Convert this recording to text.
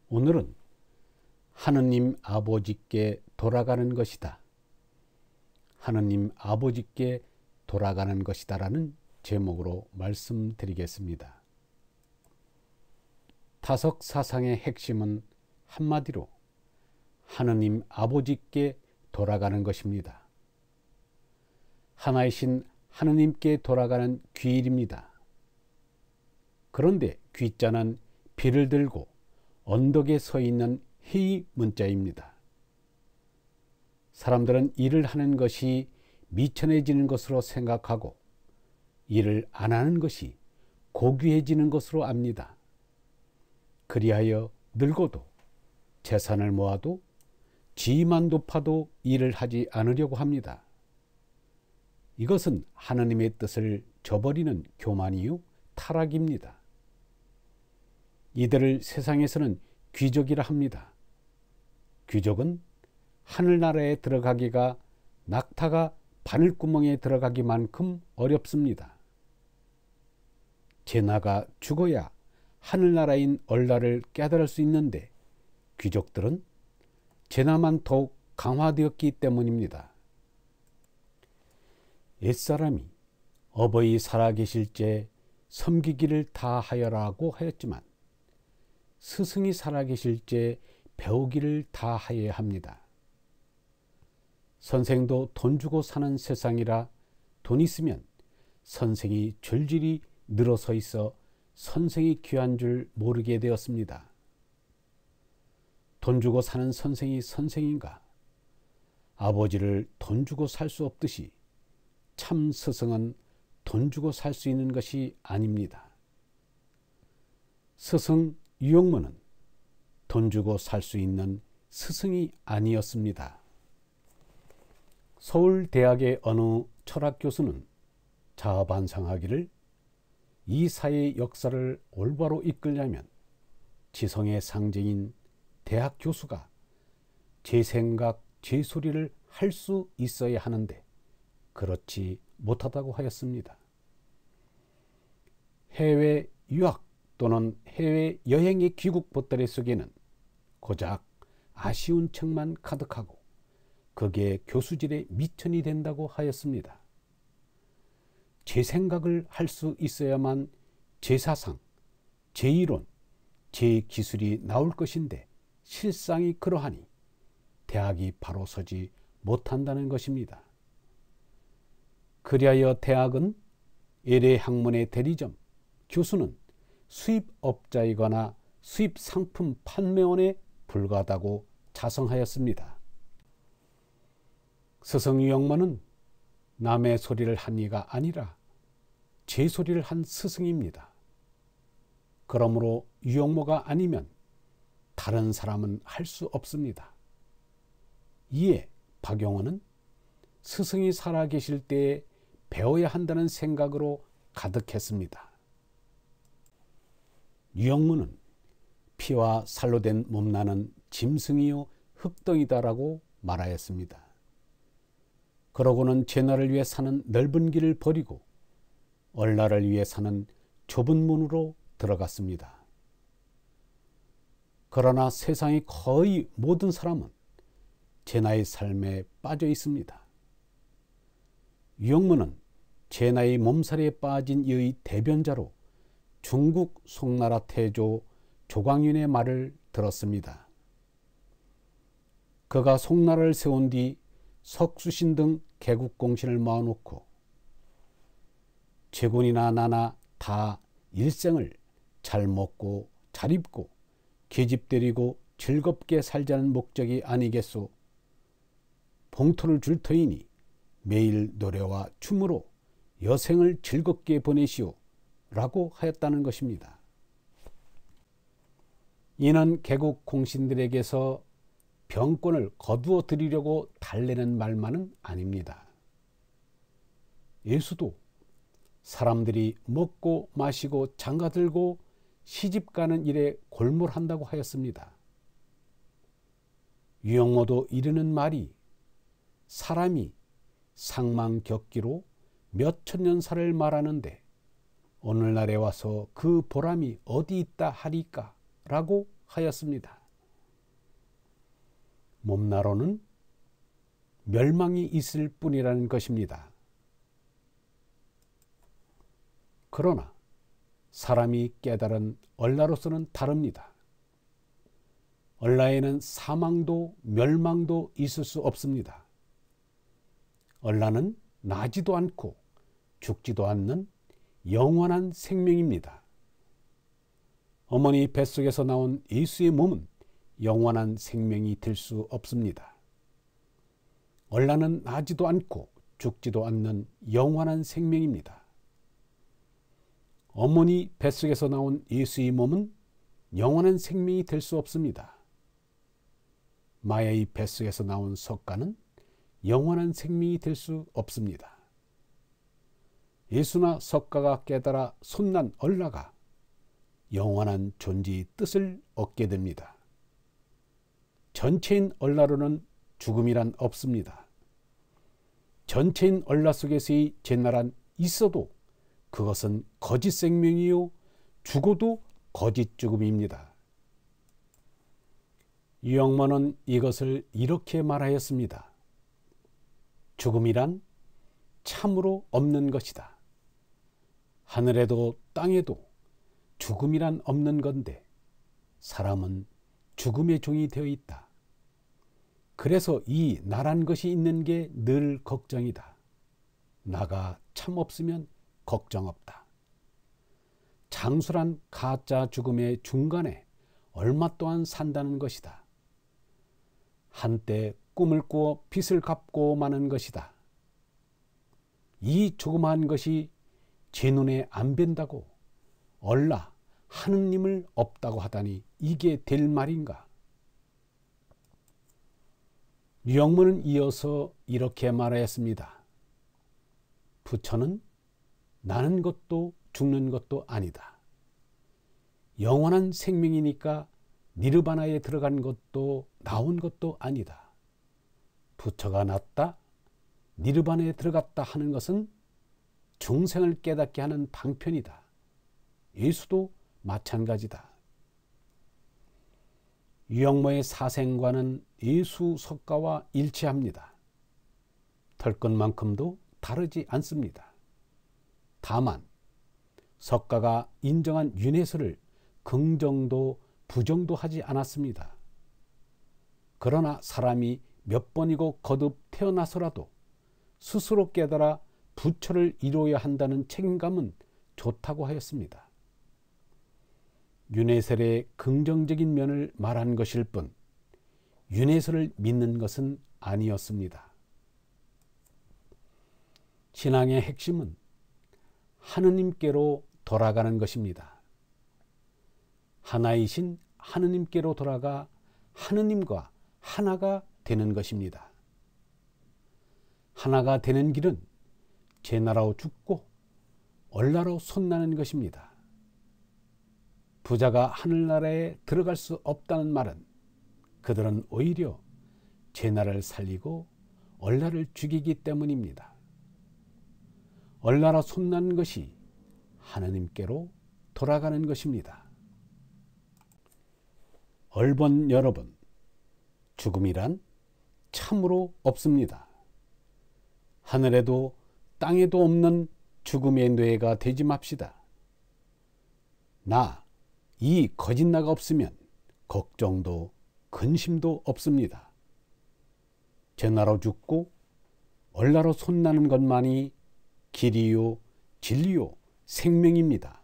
오늘은 하느님 아버지께 돌아가는 것이다. 하느님 아버지께 돌아가는 것이다 라는 제목으로 말씀드리겠습니다. 다석 사상의 핵심은 한마디로 하느님 아버지께 돌아가는 것입니다. 하나이신 하느님께 돌아가는 귀일입니다. 그런데 귀자는 비를 들고 언덕에 서 있는 회의 문자입니다. 사람들은 일을 하는 것이 미천해지는 것으로 생각하고 일을 안 하는 것이 고귀해지는 것으로 압니다. 그리하여 늙어도 재산을 모아도 지위만 높아도 일을 하지 않으려고 합니다. 이것은 하느님의 뜻을 저버리는 교만이요 타락입니다. 이들을 세상에서는 귀족이라 합니다. 귀족은 하늘나라에 들어가기가 낙타가 바늘구멍에 들어가기만큼 어렵습니다. 제나가 죽어야 하늘나라인 얼라를 깨달을 수 있는데 귀족들은 제나만 더욱 강화되었기 때문입니다. 옛사람이 어버이 살아계실 때 섬기기를 다하여라고 하였지만 스승이 살아계실 때 배우기를 다하여야 합니다. 선생도 돈 주고 사는 세상이라 돈 있으면 선생이 줄줄이 늘어서 있어 선생이 귀한 줄 모르게 되었습니다. 돈 주고 사는 선생이 선생인가? 아버지를 돈 주고 살 수 없듯이 참 스승은 돈 주고 살 수 있는 것이 아닙니다. 스승 유영모는 돈 주고 살 수 있는 스승이 아니었습니다. 서울대학의 어느 철학 교수는 자아반성하기를 이 사회의 역사를 올바로 이끌려면 지성의 상징인 대학 교수가 제 생각, 제 소리를 할 수 있어야 하는데 그렇지 못하다고 하였습니다. 해외 유학 또는 해외 여행의 귀국 보따리 속에는 고작 아쉬운 책만 가득하고 그게 교수질의 미천이 된다고 하였습니다. 제 생각을 할 수 있어야만 제 사상, 제 이론, 제 기술이 나올 것인데 실상이 그러하니 대학이 바로 서지 못한다는 것입니다. 그리하여 대학은 외래 학문의 대리점, 교수는 수입업자이거나 수입상품 판매원에 불과하다고 자성하였습니다. 스승 유영모는 남의 소리를 한 이가 아니라 제 소리를 한 스승입니다. 그러므로 유영모가 아니면 다른 사람은 할 수 없습니다. 이에 박용호는 스승이 살아계실 때에 배워야 한다는 생각으로 가득했습니다. 유영모는 피와 살로 된 몸나는 짐승이요 흙덩이다라고 말하였습니다. 그러고는 제나를 위해 사는 넓은 길을 버리고 얼라를 위해 사는 좁은 문으로 들어갔습니다. 그러나 세상의 거의 모든 사람은 제나의 삶에 빠져 있습니다. 유영모는 제나의 몸살에 빠진 이의 대변자로 중국 송나라 태조 조광윤의 말을 들었습니다. 그가 송나라를 세운 뒤 석수신 등 개국공신을 모아놓고 제군이나 나나 다 일생을 잘 먹고 잘 입고 계집 데리고 즐겁게 살자는 목적이 아니겠소. 봉투를 줄 터이니 매일 노래와 춤으로 여생을 즐겁게 보내시오 라고 하였다는 것입니다. 이는 개국 공신들에게서 병권을 거두어 드리려고 달래는 말만은 아닙니다. 예수도 사람들이 먹고 마시고 장가들고 시집가는 일에 골몰한다고 하였습니다. 유영모도 이르는 말이 사람이 상망격기로 몇 천년사를 말하는데 오늘날에 와서 그 보람이 어디 있다 하리까 라고 하였습니다. 몸나로는 멸망이 있을 뿐이라는 것입니다. 그러나 사람이 깨달은 얼라로서는 다릅니다. 얼라에는 사망도 멸망도 있을 수 없습니다. 얼라는 나지도 않고 죽지도 않는 영원한 생명입니다. 어머니 뱃속에서 나온 예수의 몸은 영원한 생명이 될 수 없습니다. 얼라는 나지도 않고 죽지도 않는 영원한 생명입니다. 어머니 뱃속에서 나온 예수의 몸은 영원한 생명이 될 수 없습니다. 마야의 뱃속에서 나온 석가는 영원한 생명이 될 수 없습니다. 예수나 석가가 깨달아 솟난 얼라가 영원한 존재의 뜻을 얻게 됩니다. 전체인 얼라로는 죽음이란 없습니다. 전체인 얼라 속에서의 제나란 있어도 그것은 거짓 생명이요 죽어도 거짓 죽음입니다. 유영모는 이것을 이렇게 말하였습니다. 죽음이란 참으로 없는 것이다. 하늘에도 땅에도 죽음이란 없는 건데 사람은 죽음의 종이 되어 있다. 그래서 이 나란 것이 있는 게 늘 걱정이다. 나가 참 없으면 걱정 없다. 장수란 가짜 죽음의 중간에 얼마 동안 산다는 것이다. 한때 꿈을 꾸어 빚을 갚고 마는 것이다. 이 조그마한 것이 제 눈에 안 뵌다고 얼라 하느님을 없다고 하다니 이게 될 말인가? 유영문은 이어서 이렇게 말하였습니다. 부처는 나는 것도 죽는 것도 아니다. 영원한 생명이니까 니르바나에 들어간 것도 나온 것도 아니다. 부처가 났다, 니르바나에 들어갔다 하는 것은 중생을 깨닫게 하는 방편이다. 예수도 마찬가지다. 유영모의 사생과는 예수 석가와 일치합니다. 털끝만큼도 다르지 않습니다. 다만 석가가 인정한 윤회설을 긍정도 부정도 하지 않았습니다. 그러나 사람이 몇 번이고 거듭 태어나서라도 스스로 깨달아 부처를 이루어야 한다는 책임감은 좋다고 하였습니다. 윤회설의 긍정적인 면을 말한 것일 뿐 윤회설을 믿는 것은 아니었습니다. 신앙의 핵심은 하느님께로 돌아가는 것입니다. 하나이신 하느님께로 돌아가 하느님과 하나가 되는 것입니다. 하나가 되는 길은 제나라로 죽고 얼라로 솟나는 것입니다. 부자가 하늘나라에 들어갈 수 없다는 말은 그들은 오히려 제나라를 살리고 얼라를 죽이기 때문입니다. 얼라로 솟나는 것이 하느님께로 돌아가는 것입니다. 얼본 여러분, 죽음이란 참으로 없습니다. 하늘에도 땅에도 없는 죽음의 뇌가 되지 맙시다. 이 거짓나가 없으면 걱정도 근심도 없습니다. 제나로 죽고 얼라로 솟나는 것만이 길이요 진리요 생명입니다.